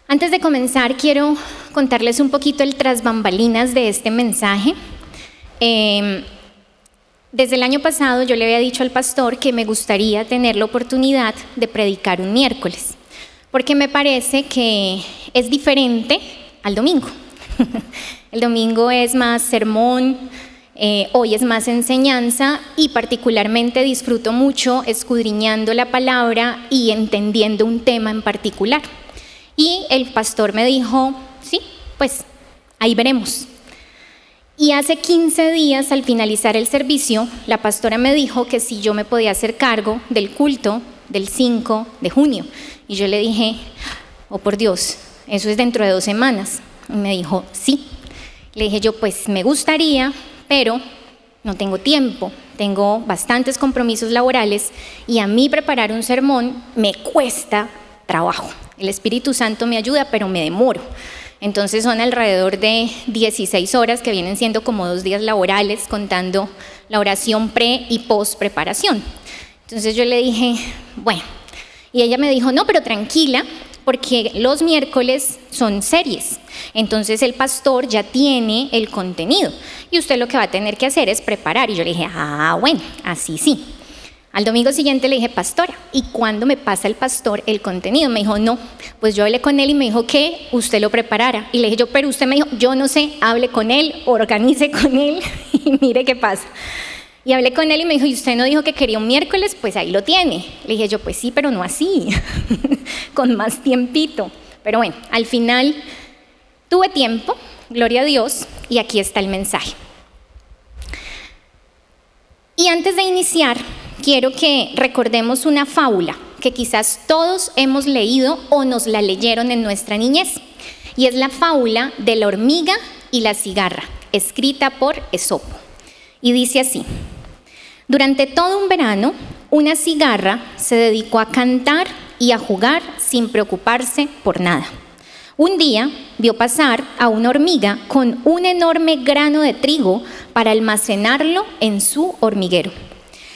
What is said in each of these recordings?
Antes de comenzar, quiero contarles un poquito el tras bambalinas de este mensaje. Desde el año pasado yo le había dicho al pastor que me gustaría tener la oportunidad de predicar un miércoles, porque me parece que es diferente al domingo. El domingo es más sermón, hoy es más enseñanza y particularmente disfruto mucho escudriñando la palabra y entendiendo un tema en particular. Y el pastor me dijo, sí, pues ahí veremos. Y hace 15 días, al finalizar el servicio, la pastora me dijo que si yo me podía hacer cargo del culto del 5 de junio. Y yo le dije, oh por Dios, eso es dentro de 2 semanas. Y me dijo, sí. Le dije yo, pues me gustaría, pero no tengo tiempo. Tengo bastantes compromisos laborales y a mí preparar un sermón me cuesta trabajo. El Espíritu Santo me ayuda, pero me demoro. Entonces son alrededor de 16 horas, que vienen siendo como 2 días laborales, contando la oración pre y post preparación. Entonces yo le dije, bueno, y ella me dijo, no, pero tranquila, porque los miércoles son series. Entonces el pastor ya tiene el contenido y usted lo que va a tener que hacer es preparar. Y yo le dije, bueno, así sí. Al domingo siguiente le dije, pastora, ¿y cuándo me pasa el pastor el contenido? Me dijo, no, pues yo hablé con él y me dijo que usted lo preparara. Y le dije yo, pero usted me dijo, yo no sé, hable con él, organice con él y mire qué pasa. Y hablé con él y me dijo, ¿y usted no dijo que quería un miércoles? Pues ahí lo tiene. Le dije yo, pues sí, pero no así, con más tiempito. Pero bueno, al final tuve tiempo, gloria a Dios, y aquí está el mensaje. Y antes de iniciar, quiero que recordemos una fábula que quizás todos hemos leído o nos la leyeron en nuestra niñez. Y es la fábula de la hormiga y la cigarra, escrita por Esopo. Y dice así: durante todo un verano, una cigarra se dedicó a cantar y a jugar sin preocuparse por nada. Un día vio pasar a una hormiga con un enorme grano de trigo para almacenarlo en su hormiguero.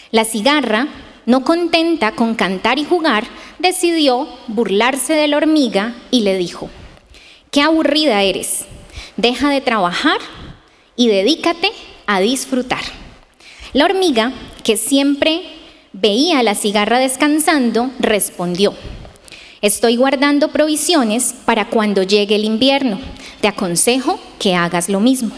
La cigarra, no contenta con cantar y jugar, decidió burlarse de la hormiga y le dijo: «Qué aburrida eres, deja de trabajar y dedícate a disfrutar». La hormiga, que siempre veía a la cigarra descansando, respondió: «Estoy guardando provisiones para cuando llegue el invierno. Te aconsejo que hagas lo mismo».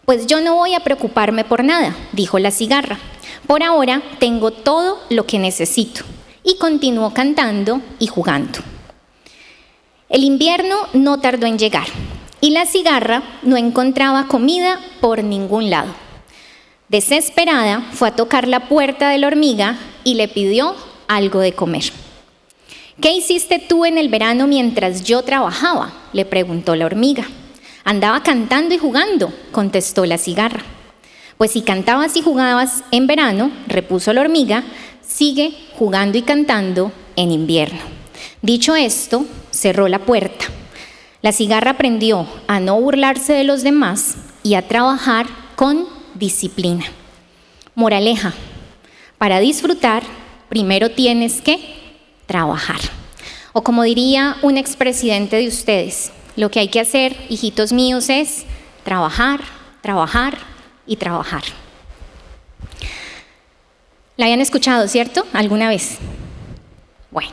«Pues yo no voy a preocuparme por nada», dijo la cigarra. «Por ahora tengo todo lo que necesito». Y continuó cantando y jugando. El invierno no tardó en llegar y la cigarra no encontraba comida por ningún lado. Desesperada, fue a tocar la puerta de la hormiga y le pidió algo de comer. «¿Qué hiciste tú en el verano mientras yo trabajaba?», le preguntó la hormiga. «Andaba cantando y jugando», contestó la cigarra. «Pues si cantabas y jugabas en verano», repuso la hormiga, «sigue jugando y cantando en invierno». Dicho esto, cerró la puerta. La cigarra aprendió a no burlarse de los demás y a trabajar con disciplina. Moraleja: para disfrutar, primero tienes que trabajar. O como diría un expresidente de ustedes, lo que hay que hacer, hijitos míos, es trabajar, trabajar y trabajar. ¿La habían escuchado, cierto? ¿Alguna vez? Bueno,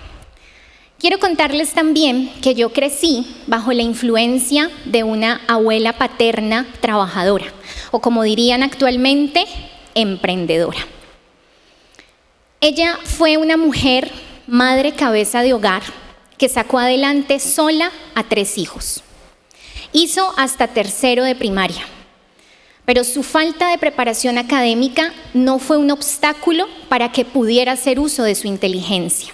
quiero contarles también que yo crecí bajo la influencia de una abuela paterna trabajadora, o como dirían actualmente, emprendedora. Ella fue una mujer, madre cabeza de hogar, que sacó adelante sola a 3 hijos. Hizo hasta 3º de primaria. Pero su falta de preparación académica no fue un obstáculo para que pudiera hacer uso de su inteligencia.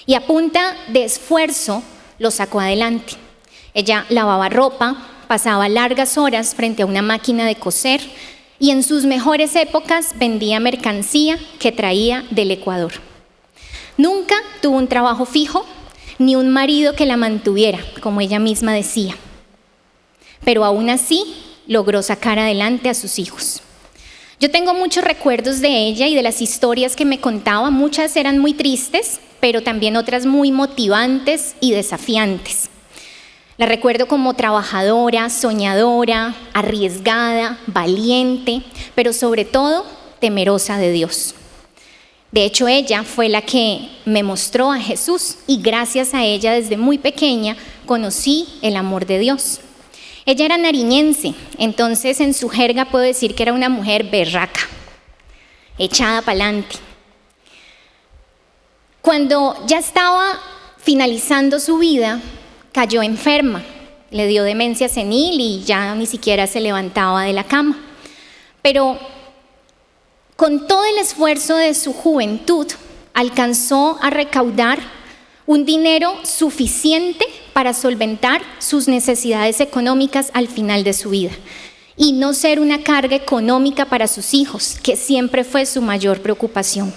Y a punta de esfuerzo lo sacó adelante. Ella lavaba ropa, pasaba largas horas frente a una máquina de coser y en sus mejores épocas vendía mercancía que traía del Ecuador. Nunca tuvo un trabajo fijo ni un marido que la mantuviera, como ella misma decía. Pero aún así logró sacar adelante a sus hijos. Yo tengo muchos recuerdos de ella y de las historias que me contaba. Muchas eran muy tristes, pero también otras muy motivantes y desafiantes. La recuerdo como trabajadora, soñadora, arriesgada, valiente, pero sobre todo temerosa de Dios. De hecho, ella fue la que me mostró a Jesús y gracias a ella desde muy pequeña conocí el amor de Dios. Ella era nariñense, entonces en su jerga puedo decir que era una mujer berraca, echada para adelante. Cuando ya estaba finalizando su vida, cayó enferma, le dio demencia senil y ya ni siquiera se levantaba de la cama. Pero con todo el esfuerzo de su juventud, alcanzó a recaudar un dinero suficiente para solventar sus necesidades económicas al final de su vida y no ser una carga económica para sus hijos, que siempre fue su mayor preocupación.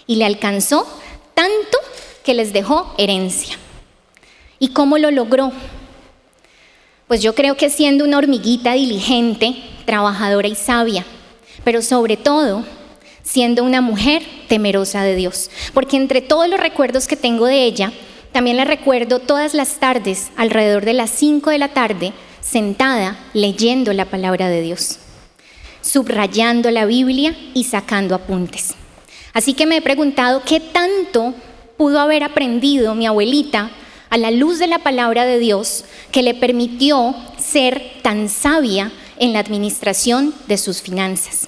Y le alcanzó tanto que les dejó herencia. ¿Y cómo lo logró? Pues yo creo que siendo una hormiguita diligente, trabajadora y sabia, pero sobre todo siendo una mujer temerosa de Dios. Porque entre todos los recuerdos que tengo de ella, también la recuerdo todas las tardes, alrededor de las 5 de la tarde, sentada leyendo la palabra de Dios, subrayando la Biblia y sacando apuntes. Así que me he preguntado qué tanto pudo haber aprendido mi abuelita a la luz de la palabra de Dios que le permitió ser tan sabia en la administración de sus finanzas.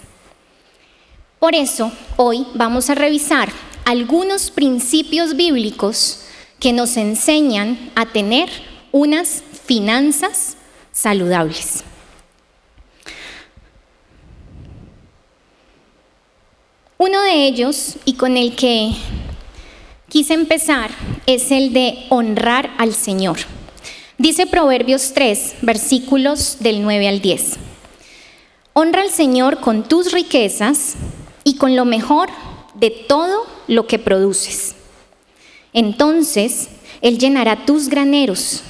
Por eso, hoy vamos a revisar algunos principios bíblicos que nos enseñan a tener unas finanzas saludables. Uno de ellos, y con el que quise empezar, es el de honrar al Señor. Dice Proverbios 3, versículos del 9 al 10. Honra al Señor con tus riquezas y con lo mejor de todo lo que produces. Entonces Él llenará tus graneros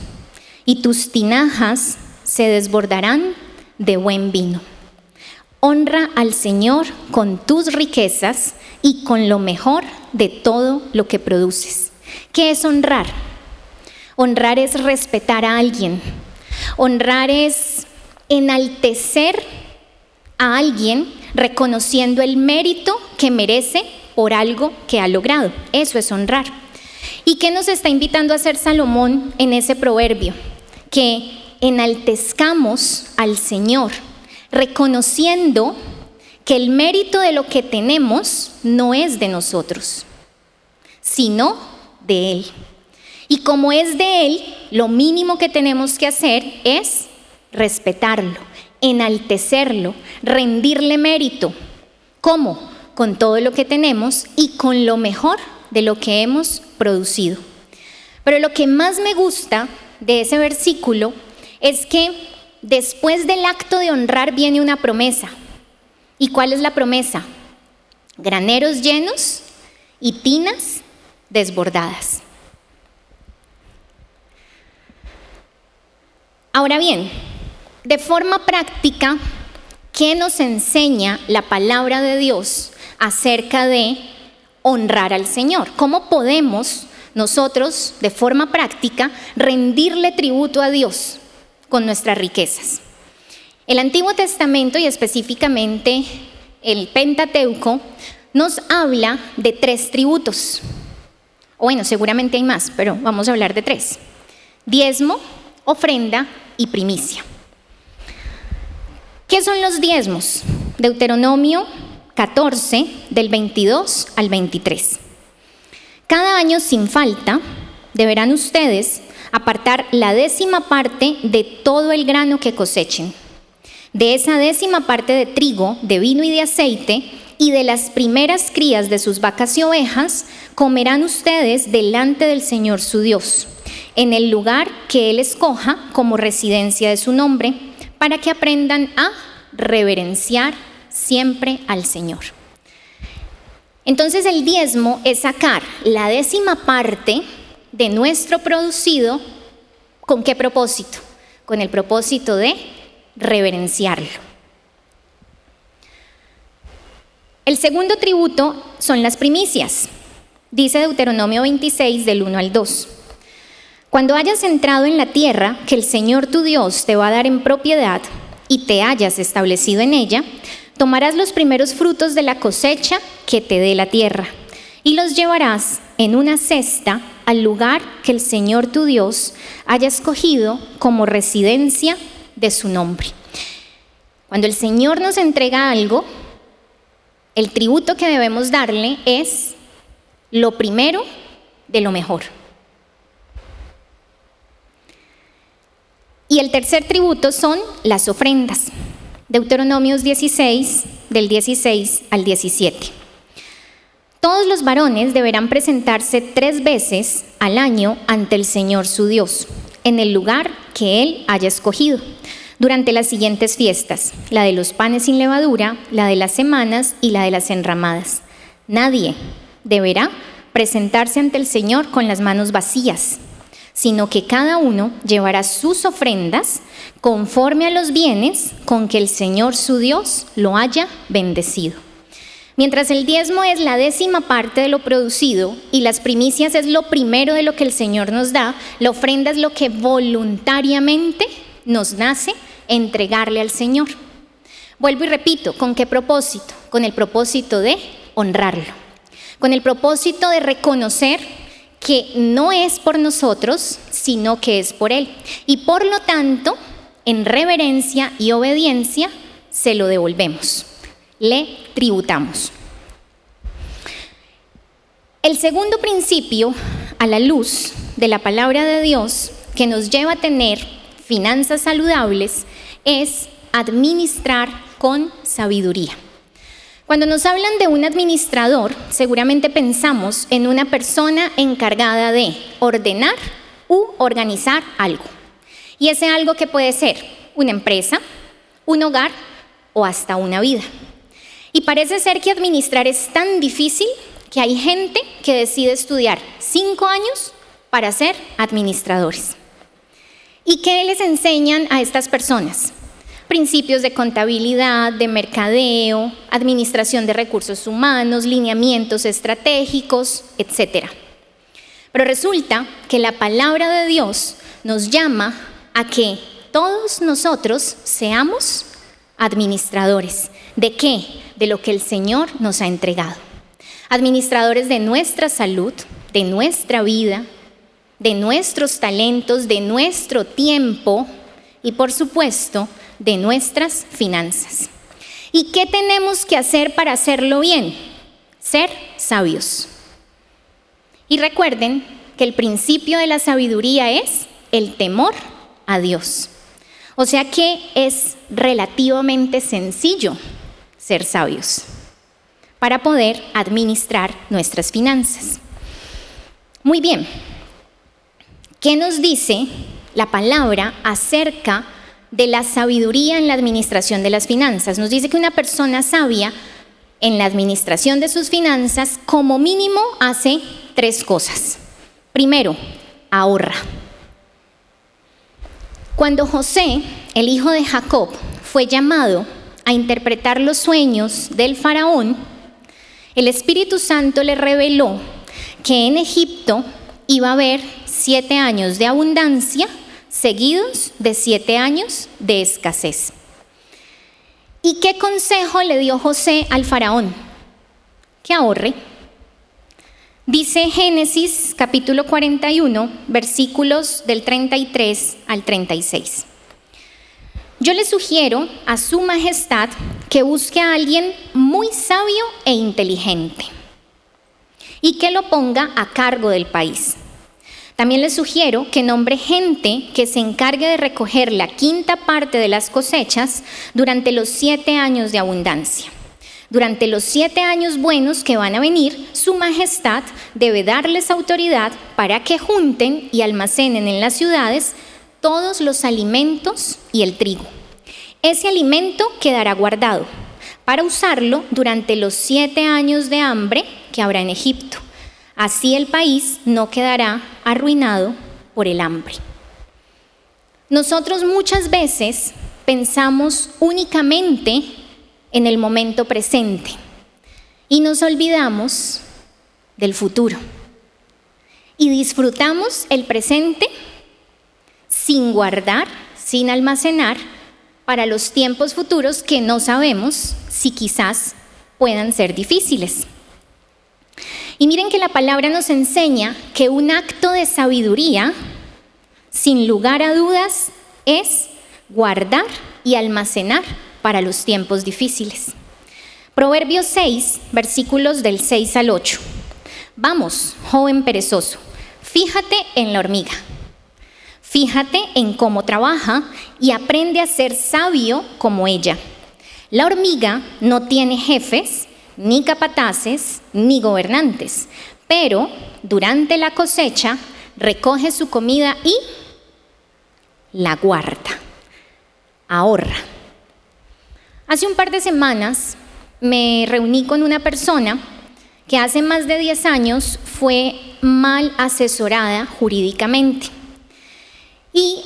y tus tinajas se desbordarán de buen vino. Honra al Señor con tus riquezas y con lo mejor de todo lo que produces. ¿Qué es honrar? Honrar es respetar a alguien. Honrar es enaltecer a alguien reconociendo el mérito que merece por algo que ha logrado. Eso es honrar. ¿Y qué nos está invitando a hacer Salomón en ese proverbio? Que enaltezcamos al Señor, reconociendo que el mérito de lo que tenemos no es de nosotros, sino de Él. Y como es de Él, lo mínimo que tenemos que hacer es respetarlo, enaltecerlo, rendirle mérito. ¿Cómo? Con todo lo que tenemos y con lo mejor de lo que hemos producido. Pero lo que más me gusta de ese versículo es que después del acto de honrar viene una promesa. ¿Y cuál es la promesa? Graneros llenos y tinas desbordadas. Ahora bien, de forma práctica, ¿qué nos enseña la palabra de Dios acerca de honrar al Señor? ¿Cómo podemos nosotros, de forma práctica, rendirle tributo a Dios con nuestras riquezas? El Antiguo Testamento, y específicamente el Pentateuco, nos habla de 3 tributos. O bueno, seguramente hay más, pero vamos a hablar de 3. Diezmo, ofrenda y primicia. ¿Qué son los diezmos? Deuteronomio 14, del 22 al 23. Cada año sin falta deberán ustedes apartar la 10ª parte de todo el grano que cosechen. De esa 10ª parte de trigo, de vino y de aceite, y de las primeras crías de sus vacas y ovejas, comerán ustedes delante del Señor su Dios, en el lugar que Él escoja como residencia de su nombre, para que aprendan a reverenciar siempre al Señor. Entonces el diezmo es sacar la 10ª parte de nuestro producido. ¿Con qué propósito? Con el propósito de reverenciarlo. El segundo tributo son las primicias. Dice Deuteronomio 26, del 1 al 2. Cuando hayas entrado en la tierra que el Señor tu Dios te va a dar en propiedad y te hayas establecido en ella, tomarás los primeros frutos de la cosecha que te dé la tierra y los llevarás en una cesta al lugar que el Señor tu Dios haya escogido como residencia de su nombre. Cuando el Señor nos entrega algo, el tributo que debemos darle es lo primero de lo mejor. Y el tercer tributo son las ofrendas. Deuteronomios 16, del 16 al 17. Todos los varones deberán presentarse 3 veces al año ante el Señor su Dios, en el lugar que Él haya escogido, durante las siguientes fiestas: la de los panes sin levadura, la de las semanas y la de las enramadas. Nadie deberá presentarse ante el Señor con las manos vacías, sino que cada uno llevará sus ofrendas conforme a los bienes con que el Señor su Dios lo haya bendecido. Mientras el diezmo es la 10ª parte de lo producido y las primicias es lo primero de lo que el Señor nos da, la ofrenda es lo que voluntariamente nos nace entregarle al Señor. Vuelvo y repito, ¿con qué propósito? Con el propósito de honrarlo, con el propósito de reconocer que no es por nosotros, sino que es por Él. Y por lo tanto, en reverencia y obediencia, se lo devolvemos, le tributamos. El segundo principio, a la luz de la palabra de Dios, que nos lleva a tener finanzas saludables, es administrar con sabiduría. Cuando nos hablan de un administrador, seguramente pensamos en una persona encargada de ordenar u organizar algo. Y ese algo que puede ser una empresa, un hogar o hasta una vida. Y parece ser que administrar es tan difícil que hay gente que decide estudiar 5 años para ser administradores. ¿Y qué les enseñan a estas personas? Principios de contabilidad, de mercadeo, administración de recursos humanos, lineamientos estratégicos, etc. Pero resulta que la palabra de Dios nos llama a que todos nosotros seamos administradores. ¿De qué? De lo que el Señor nos ha entregado. Administradores de nuestra salud, de nuestra vida, de nuestros talentos, de nuestro tiempo y, por supuesto, de nuestras finanzas. ¿Y qué tenemos que hacer para hacerlo bien? Ser sabios. Y recuerden que el principio de la sabiduría es el temor a Dios. O sea que es relativamente sencillo ser sabios para poder administrar nuestras finanzas. Muy bien, ¿qué nos dice la palabra acerca de la sabiduría en la administración de las finanzas? Nos dice que una persona sabia en la administración de sus finanzas como mínimo hace 3 cosas. Primero, ahorra. Cuando José, el hijo de Jacob, fue llamado a interpretar los sueños del faraón, el Espíritu Santo le reveló que en Egipto iba a haber 7 años de abundancia seguidos de 7 años de escasez. ¿Y qué consejo le dio José al faraón? Que ahorre. Dice Génesis capítulo 41, versículos del 33 al 36. Yo le sugiero a su majestad que busque a alguien muy sabio e inteligente y que lo ponga a cargo del país. También le sugiero que nombre gente que se encargue de recoger la 5ª parte de las cosechas durante los 7 años de abundancia. Durante los 7 años buenos que van a venir, su majestad debe darles autoridad para que junten y almacenen en las ciudades todos los alimentos y el trigo. Ese alimento quedará guardado para usarlo durante los 7 años de hambre que habrá en Egipto. Así el país no quedará arruinado por el hambre. Nosotros muchas veces pensamos únicamente en el momento presente y nos olvidamos del futuro. y disfrutamos el presente sin guardar, sin almacenar para los tiempos futuros que no sabemos si quizás puedan ser difíciles. Y miren que la palabra nos enseña que un acto de sabiduría, sin lugar a dudas, es guardar y almacenar para los tiempos difíciles. Proverbios 6, versículos del 6 al 8. Vamos, joven perezoso, fíjate en la hormiga. Fíjate en cómo trabaja y aprende a ser sabio como ella. La hormiga no tiene jefes, ni capataces, ni gobernantes, pero durante la cosecha recoge su comida y la guarda, ahorra. Hace un par de semanas me reuní con una persona que hace más de 10 años fue mal asesorada jurídicamente. Y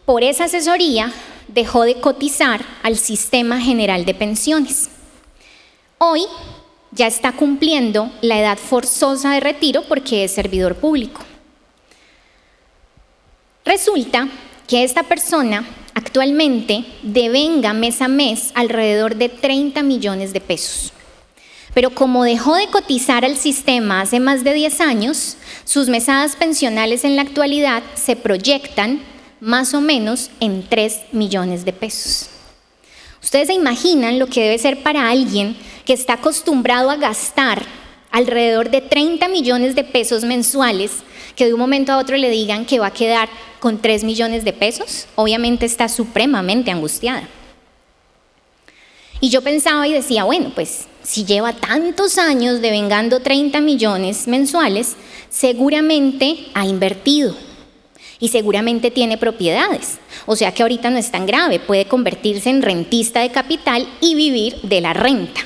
por esa asesoría dejó de cotizar al Sistema General de Pensiones. Hoy ya está cumpliendo la edad forzosa de retiro porque es servidor público. Resulta que esta persona actualmente devenga mes a mes alrededor de 30 millones de pesos. Pero como dejó de cotizar al sistema hace más de 10 años, sus mesadas pensionales en la actualidad se proyectan más o menos en 3 millones de pesos. Ustedes se imaginan lo que debe ser para alguien que está acostumbrado a gastar alrededor de 30 millones de pesos mensuales, que de un momento a otro le digan que va a quedar con 3 millones de pesos. Obviamente está supremamente angustiada. Y yo pensaba y decía, bueno, pues si lleva tantos años devengando 30 millones mensuales, seguramente ha invertido y seguramente tiene propiedades. O sea que ahorita no es tan grave, puede convertirse en rentista de capital y vivir de la renta.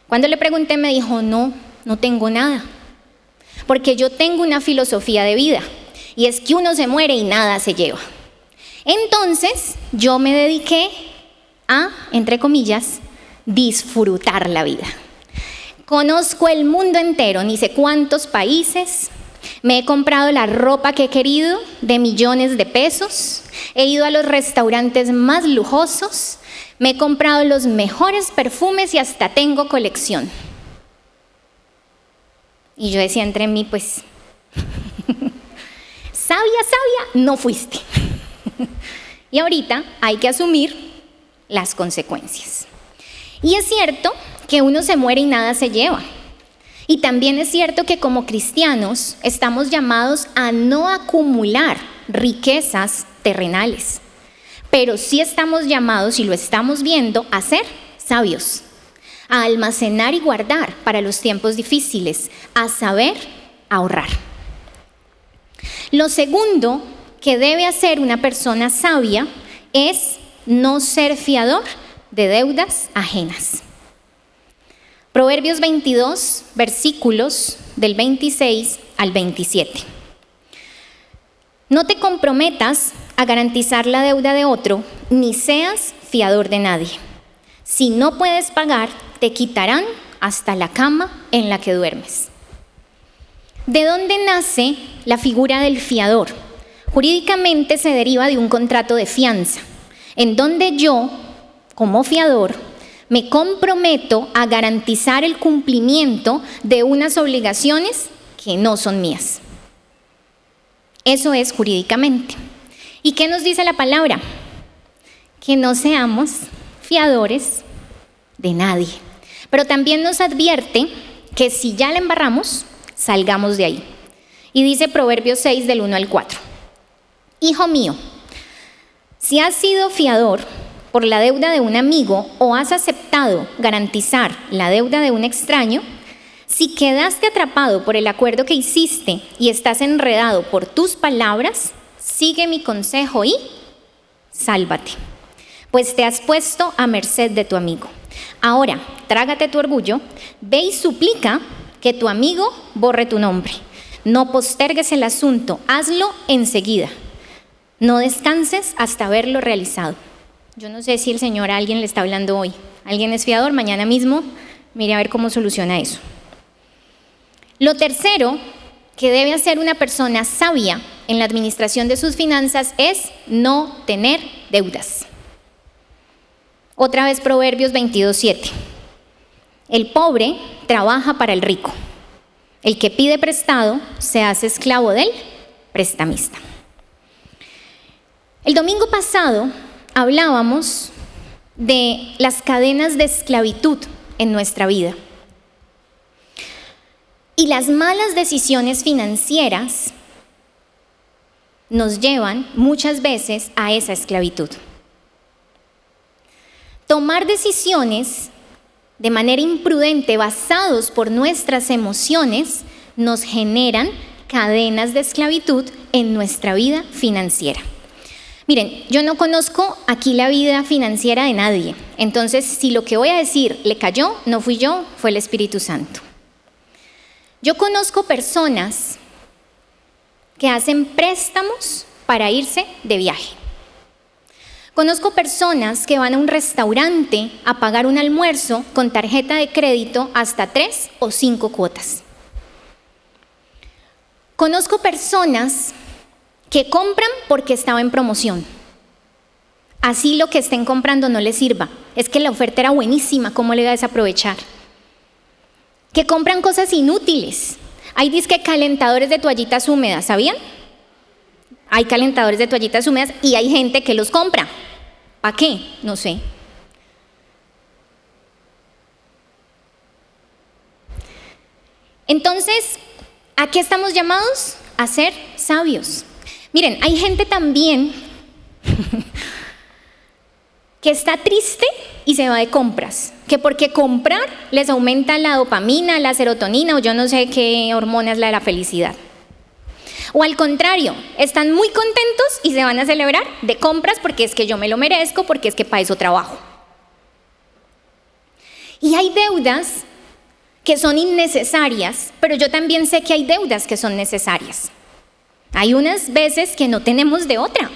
Cuando le pregunté me dijo, no tengo nada, porque yo tengo una filosofía de vida y es que uno se muere y nada se lleva. Entonces yo me dediqué a, entre comillas, disfrutar la vida. Conozco el mundo entero, ni sé cuántos países, me he comprado la ropa que he querido de millones de pesos, he ido a los restaurantes más lujosos, me he comprado los mejores perfumes y hasta tengo colección. Y yo decía entre mí, pues, sabia, no fuiste. Y ahorita hay que asumir las consecuencias. Y es cierto que uno se muere y nada se lleva. Y también es cierto que como cristianos estamos llamados a no acumular riquezas terrenales, pero sí estamos llamados, y lo estamos viendo, a ser sabios, a almacenar y guardar para los tiempos difíciles, a saber ahorrar. Lo segundo que debe hacer una persona sabia es no ser fiador de deudas ajenas. Proverbios 22, versículos del 26 al 27. No te comprometas a garantizar la deuda de otro, ni seas fiador de nadie. Si no puedes pagar, te quitarán hasta la cama en la que duermes. ¿De dónde nace la figura del fiador? Jurídicamente se deriva de un contrato de fianza, en donde yo, como fiador, me comprometo a garantizar el cumplimiento de unas obligaciones que no son mías. Eso es jurídicamente. ¿Y qué nos dice la palabra? Que no seamos fiadores de nadie. Pero también nos advierte que si ya la embarramos, salgamos de ahí. Y dice Proverbios 6 del 1 al 4. Hijo mío, si has sido fiador por la deuda de un amigo o has aceptado garantizar la deuda de un extraño, si quedaste atrapado por el acuerdo que hiciste y estás enredado por tus palabras, sigue mi consejo y sálvate, pues te has puesto a merced de tu amigo. Ahora, trágate tu orgullo, ve y suplica que tu amigo borre tu nombre. No postergues el asunto, hazlo enseguida. No descanses hasta haberlo realizado. Yo no sé si el Señor a alguien le está hablando hoy. ¿Alguien es fiador? Mañana mismo, mire a ver cómo soluciona eso. Lo tercero que debe hacer una persona sabia en la administración de sus finanzas es no tener deudas. Otra vez Proverbios 22:7. El pobre trabaja para el rico. El que pide prestado se hace esclavo del prestamista. El domingo pasado hablábamos de las cadenas de esclavitud en nuestra vida. Y las malas decisiones financieras nos llevan muchas veces a esa esclavitud. Tomar decisiones de manera imprudente basados por nuestras emociones nos generan cadenas de esclavitud en nuestra vida financiera. Miren, yo no conozco aquí la vida financiera de nadie, entonces si lo que voy a decir le cayó, no fui yo, fue el Espíritu Santo. Yo conozco personas que hacen préstamos para irse de viaje. Conozco personas que van a un restaurante a pagar un almuerzo con tarjeta de crédito hasta 3 o 5 cuotas. Conozco personas que compran porque estaba en promoción. Así lo que estén comprando no les sirva. Es que la oferta era buenísima, ¿cómo le voy a desaprovechar? Que compran cosas inútiles. Hay disque calentadores de toallitas húmedas, ¿sabían? Hay calentadores de toallitas húmedas y hay gente que los compra. ¿Para qué? No sé. Entonces, ¿a qué estamos llamados? A ser sabios. Miren, hay gente también que está triste y se va de compras, que porque comprar les aumenta la dopamina, la serotonina o yo no sé qué hormona es la de la felicidad. O al contrario, están muy contentos y se van a celebrar de compras porque es que yo me lo merezco, porque es que para eso trabajo. Y hay deudas que son innecesarias, pero yo también sé que hay deudas que son necesarias. Hay unas veces que no tenemos de otra.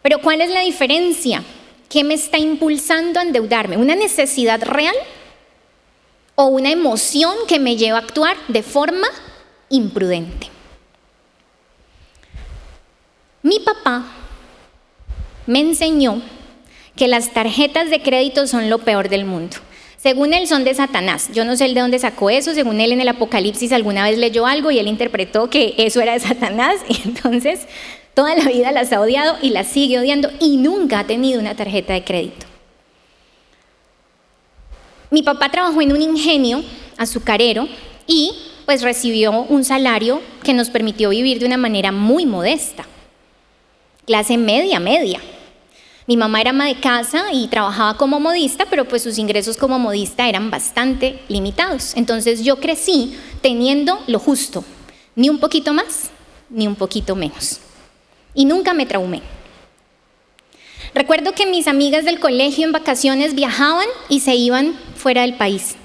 Pero ¿cuál es la diferencia? ¿Qué me está impulsando a endeudarme? ¿Una necesidad real o una emoción que me lleva a actuar de forma imprudente? Mi papá me enseñó que las tarjetas de crédito son lo peor del mundo. Según él son de Satanás. Yo no sé de dónde sacó eso. Según él en el Apocalipsis alguna vez leyó algo y él interpretó que eso era de Satanás y entonces toda la vida las ha odiado y las sigue odiando y nunca ha tenido una tarjeta de crédito. Mi papá trabajó en un ingenio azucarero y pues recibió un salario que nos permitió vivir de una manera muy modesta. Clase media. Mi mamá era ama de casa y trabajaba como modista, pero pues sus ingresos como modista eran bastante limitados. Entonces yo crecí teniendo lo justo, ni un poquito más, ni un poquito menos. Y nunca me traumé. Recuerdo que mis amigas del colegio en vacaciones viajaban y se iban fuera del país.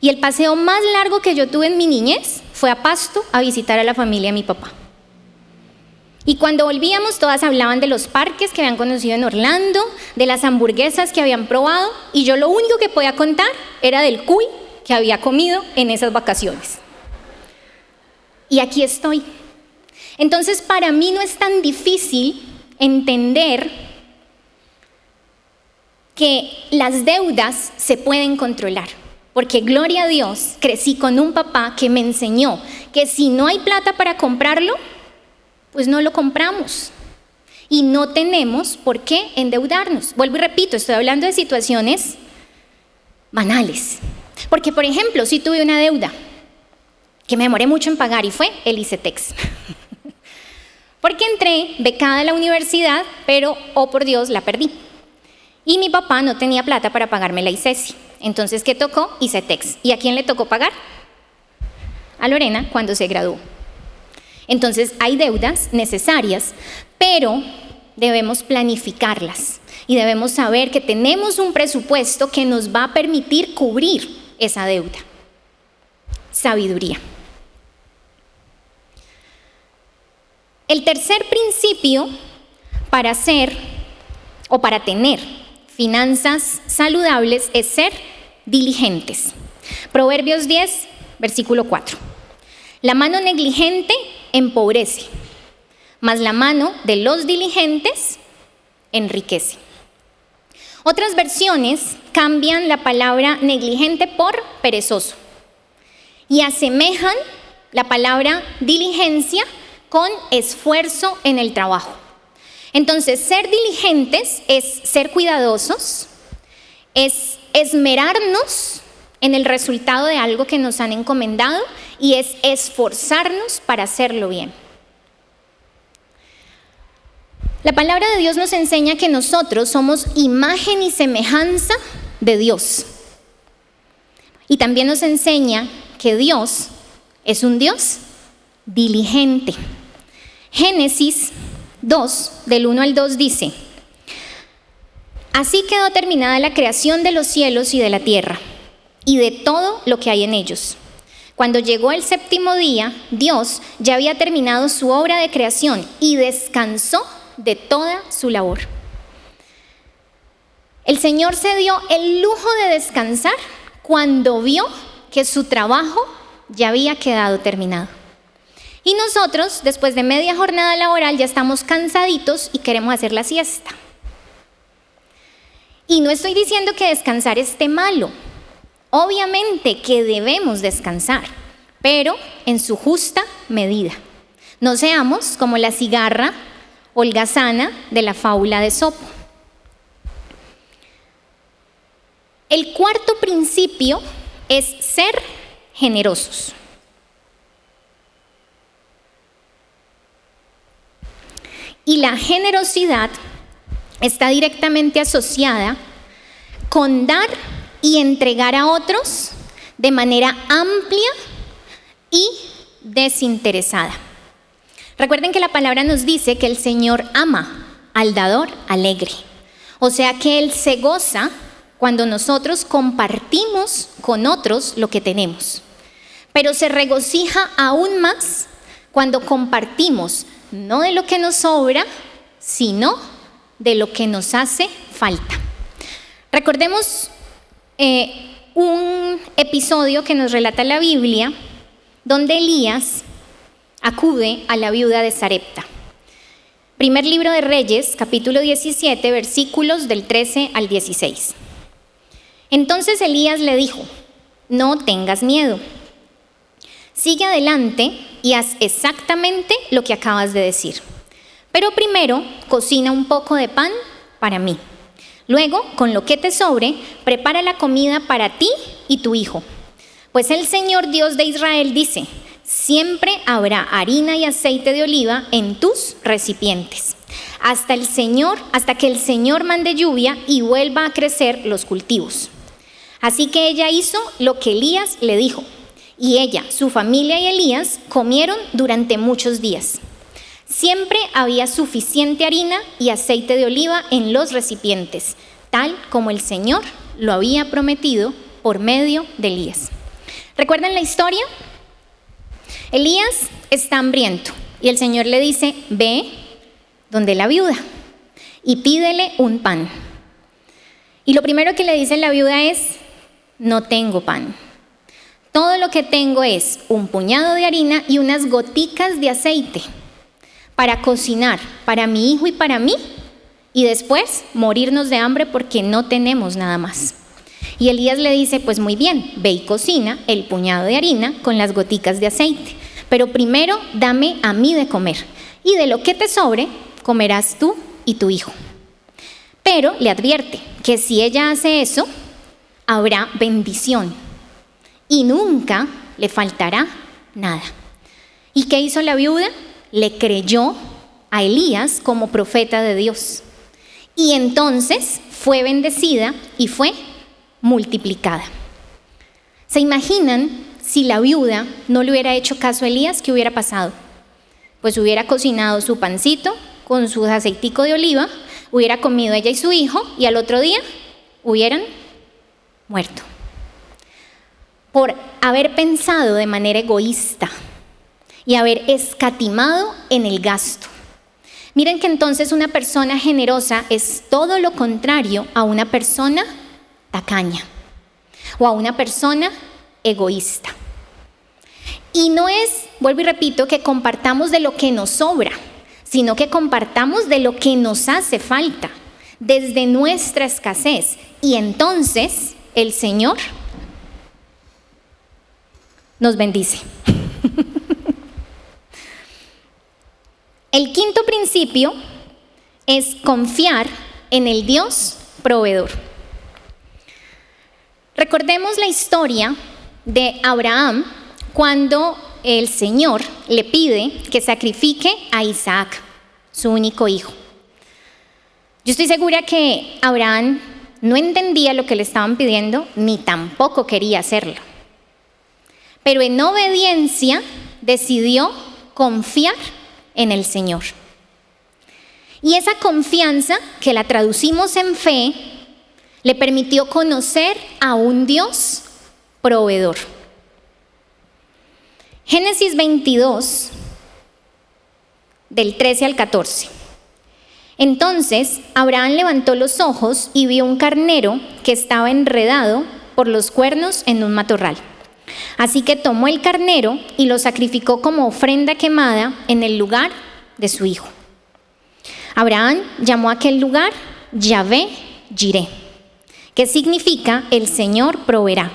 Y el paseo más largo que yo tuve en mi niñez fue a Pasto a visitar a la familia de mi papá. Y cuando volvíamos todas hablaban de los parques que habían conocido en Orlando, de las hamburguesas que habían probado y yo lo único que podía contar era del cuy que había comido en esas vacaciones. Y aquí estoy. Entonces para mí no es tan difícil entender que las deudas se pueden controlar. Porque gloria a Dios, crecí con un papá que me enseñó que si no hay plata para comprarlo, pues no lo compramos. Y no tenemos por qué endeudarnos. Vuelvo y repito, estoy hablando de situaciones banales. Porque, por ejemplo, si tuve una deuda que me demoré mucho en pagar y fue el ICETEX. Porque entré becada a la universidad, pero, oh por Dios, la perdí. Y mi papá no tenía plata para pagarme la ICESI. Entonces, ¿qué tocó? ICETEX. ¿Y a quién le tocó pagar? A Lorena cuando se graduó. Entonces, hay deudas necesarias, pero debemos planificarlas y debemos saber que tenemos un presupuesto que nos va a permitir cubrir esa deuda. Sabiduría. El tercer principio para hacer o para tener finanzas saludables es ser diligentes. Proverbios 10, versículo 4. La mano negligente empobrece, mas la mano de los diligentes enriquece. Otras versiones cambian la palabra negligente por perezoso y asemejan la palabra diligencia con esfuerzo en el trabajo. Entonces, ser diligentes es ser cuidadosos, es esmerarnos en el resultado de algo que nos han encomendado y es esforzarnos para hacerlo bien. La palabra de Dios nos enseña que nosotros somos imagen y semejanza de Dios. Y también nos enseña que Dios es un Dios diligente. Génesis 2, del 1 al 2 dice: así quedó terminada la creación de los cielos y de la tierra, y de todo lo que hay en ellos. Cuando llegó el séptimo día, Dios ya había terminado su obra de creación y descansó de toda su labor. El Señor se dio el lujo de descansar cuando vio que su trabajo ya había quedado terminado. Y nosotros, después de media jornada laboral, ya estamos cansaditos y queremos hacer la siesta. Y no estoy diciendo que descansar esté malo. Obviamente que debemos descansar, pero en su justa medida. No seamos como la cigarra holgazana de la fábula de Esopo. El cuarto principio es ser generosos. Y la generosidad está directamente asociada con dar y entregar a otros de manera amplia y desinteresada. Recuerden que la palabra nos dice que el Señor ama al dador alegre. O sea que Él se goza cuando nosotros compartimos con otros lo que tenemos. Pero se regocija aún más cuando compartimos no de lo que nos sobra, sino de lo que nos hace falta. Recordemos un episodio que nos relata la Biblia, donde Elías acude a la viuda de Sarepta. Primer libro de Reyes, capítulo 17, versículos del 13 al 16. Entonces Elías le dijo: no tengas miedo, sigue adelante y haz exactamente lo que acabas de decir. Pero primero cocina un poco de pan para mí. Luego, con lo que te sobre, prepara la comida para ti y tu hijo. Pues el Señor Dios de Israel dice: siempre habrá harina y aceite de oliva en tus recipientes, hasta que el Señor mande lluvia y vuelva a crecer los cultivos. Así que ella hizo lo que Elías le dijo, y ella, su familia y Elías comieron durante muchos días. Siempre había suficiente harina y aceite de oliva en los recipientes, tal como el Señor lo había prometido por medio de Elías. ¿Recuerdan la historia? Elías está hambriento y el Señor le dice: ve donde la viuda y pídele un pan. Y lo primero que le dice la viuda es: no tengo pan. Todo lo que tengo es un puñado de harina y unas goticas de aceite para cocinar para mi hijo y para mí, y después morirnos de hambre porque no tenemos nada más. Y Elías le dice: pues muy bien, ve y cocina el puñado de harina con las goticas de aceite, pero primero dame a mí de comer, y de lo que te sobre comerás tú y tu hijo. Pero le advierte que si ella hace eso, habrá bendición y nunca le faltará nada. ¿Y qué hizo la viuda? Le creyó a Elías como profeta de Dios. Y entonces fue bendecida y fue multiplicada. ¿Se imaginan si la viuda no le hubiera hecho caso a Elías? ¿Qué hubiera pasado? Pues hubiera cocinado su pancito con su aceitico de oliva, hubiera comido ella y su hijo, y al otro día hubieran muerto. Por haber pensado de manera egoísta y haber escatimado en el gasto. Miren que entonces una persona generosa es todo lo contrario a una persona tacaña o a una persona egoísta. Y no es, vuelvo y repito, que compartamos de lo que nos sobra, sino que compartamos de lo que nos hace falta, desde nuestra escasez. Y entonces el Señor nos bendice. El quinto principio es confiar en el Dios proveedor. Recordemos la historia de Abraham cuando el Señor le pide que sacrifique a Isaac, su único hijo. Yo estoy segura que Abraham no entendía lo que le estaban pidiendo, ni tampoco quería hacerlo. Pero en obediencia decidió confiar en el Señor. Y esa confianza, que la traducimos en fe, le permitió conocer a un Dios proveedor. Génesis 22, del 13 al 14. Entonces Abraham levantó los ojos y vio un carnero que estaba enredado por los cuernos en un matorral. Así que tomó el carnero y lo sacrificó como ofrenda quemada en el lugar de su hijo. Abraham llamó a aquel lugar Yahvé Jireh, que significa el Señor proveerá.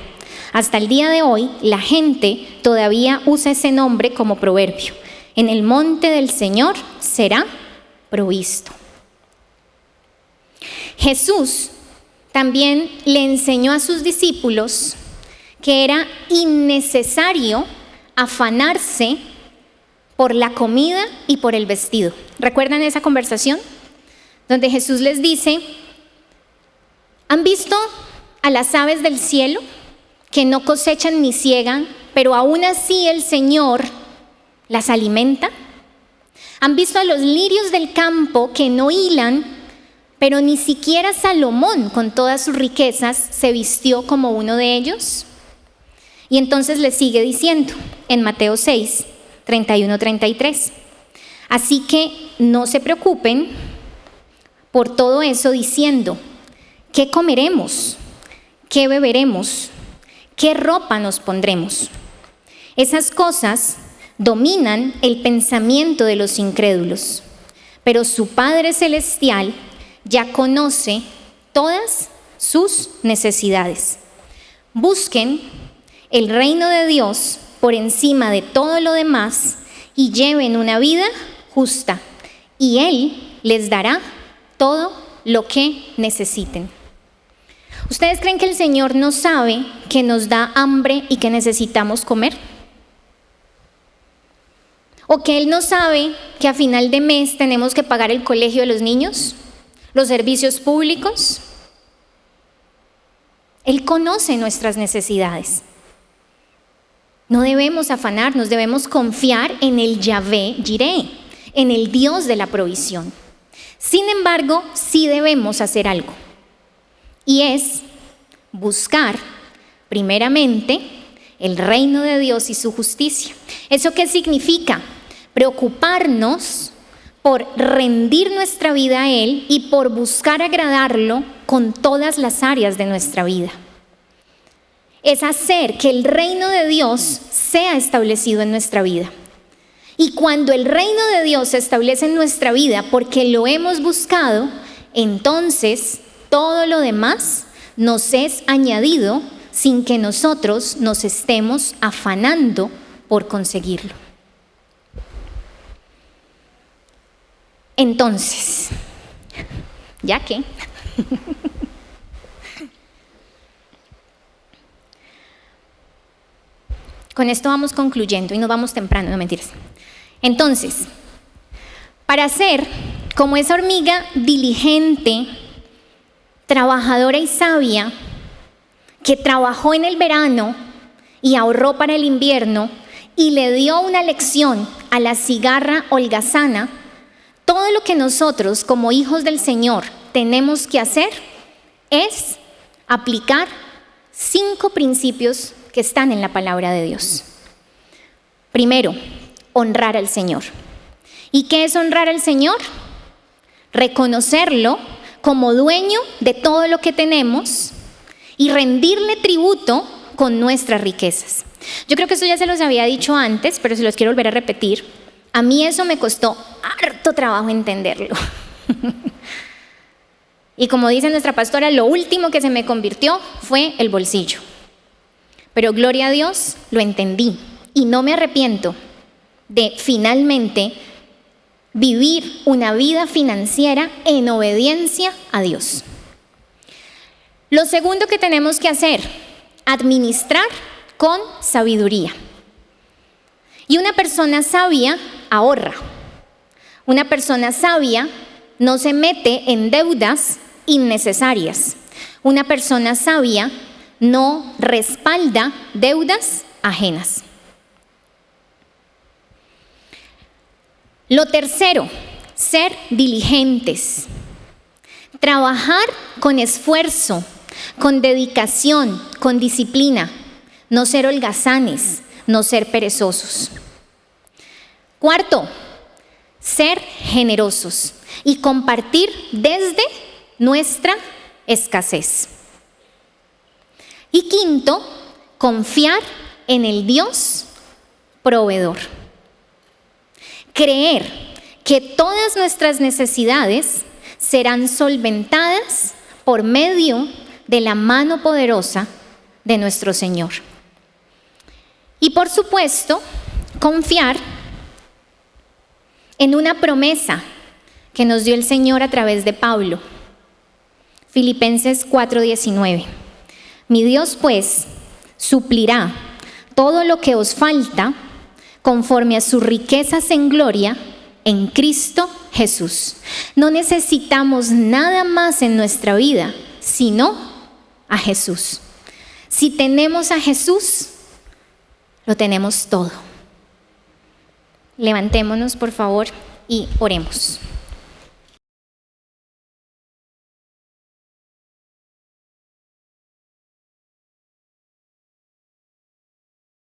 Hasta el día de hoy, la gente todavía usa ese nombre como proverbio. En el monte del Señor será provisto. Jesús también le enseñó a sus discípulos que era innecesario afanarse por la comida y por el vestido. ¿Recuerdan esa conversación? Donde Jesús les dice: ¿han visto a las aves del cielo que no cosechan ni siegan, pero aún así el Señor las alimenta? ¿Han visto a los lirios del campo que no hilan, pero ni siquiera Salomón con todas sus riquezas se vistió como uno de ellos? Y entonces le sigue diciendo en Mateo 6, 31-33. Así que no se preocupen por todo eso diciendo: ¿qué comeremos? ¿Qué beberemos? ¿Qué ropa nos pondremos? Esas cosas dominan el pensamiento de los incrédulos, pero su Padre Celestial ya conoce todas sus necesidades. Busquen el reino de Dios por encima de todo lo demás y lleven una vida justa, y Él les dará todo lo que necesiten. ¿Ustedes creen que el Señor no sabe que nos da hambre y que necesitamos comer? ¿O que Él no sabe que a final de mes tenemos que pagar el colegio de los niños, los servicios públicos? Él conoce nuestras necesidades. No debemos afanarnos, debemos confiar en el Yahvé Jireh, en el Dios de la provisión. Sin embargo, sí debemos hacer algo, y es buscar primeramente el reino de Dios y su justicia. ¿Eso qué significa? Preocuparnos por rendir nuestra vida a Él y por buscar agradarlo con todas las áreas de nuestra vida. Es hacer que el reino de Dios sea establecido en nuestra vida. Y cuando el reino de Dios se establece en nuestra vida porque lo hemos buscado, entonces todo lo demás nos es añadido sin que nosotros nos estemos afanando por conseguirlo. Entonces, ¿ya qué? Con esto vamos concluyendo y nos vamos temprano, no mentiras. Entonces, para ser como esa hormiga diligente, trabajadora y sabia, que trabajó en el verano y ahorró para el invierno y le dio una lección a la cigarra holgazana, todo lo que nosotros como hijos del Señor tenemos que hacer es aplicar 5 principios que están en la palabra de Dios. Primero, honrar al Señor. ¿Y qué es honrar al Señor? Reconocerlo como dueño de todo lo que tenemos y rendirle tributo con nuestras riquezas. Yo creo que eso ya se los había dicho antes, pero se los quiero volver a repetir. A mí eso me costó harto trabajo entenderlo. Y como dice nuestra pastora, lo último que se me convirtió fue el bolsillo. Pero gloria a Dios, lo entendí y no me arrepiento de finalmente vivir una vida financiera en obediencia a Dios. Lo segundo que tenemos que hacer, administrar con sabiduría. Y una persona sabia ahorra. Una persona sabia no se mete en deudas innecesarias. Una persona sabia no respalda deudas ajenas. Lo tercero, ser diligentes. Trabajar con esfuerzo, con dedicación, con disciplina. No ser holgazanes, no ser perezosos. Cuarto, ser generosos y compartir desde nuestra escasez. Y quinto, confiar en el Dios proveedor. Creer que todas nuestras necesidades serán solventadas por medio de la mano poderosa de nuestro Señor. Y por supuesto, confiar en una promesa que nos dio el Señor a través de Pablo. Filipenses 4:19. Mi Dios pues suplirá todo lo que os falta conforme a sus riquezas en gloria en Cristo Jesús. No necesitamos nada más en nuestra vida, sino a Jesús. Si tenemos a Jesús, lo tenemos todo. Levantémonos, por favor, y oremos.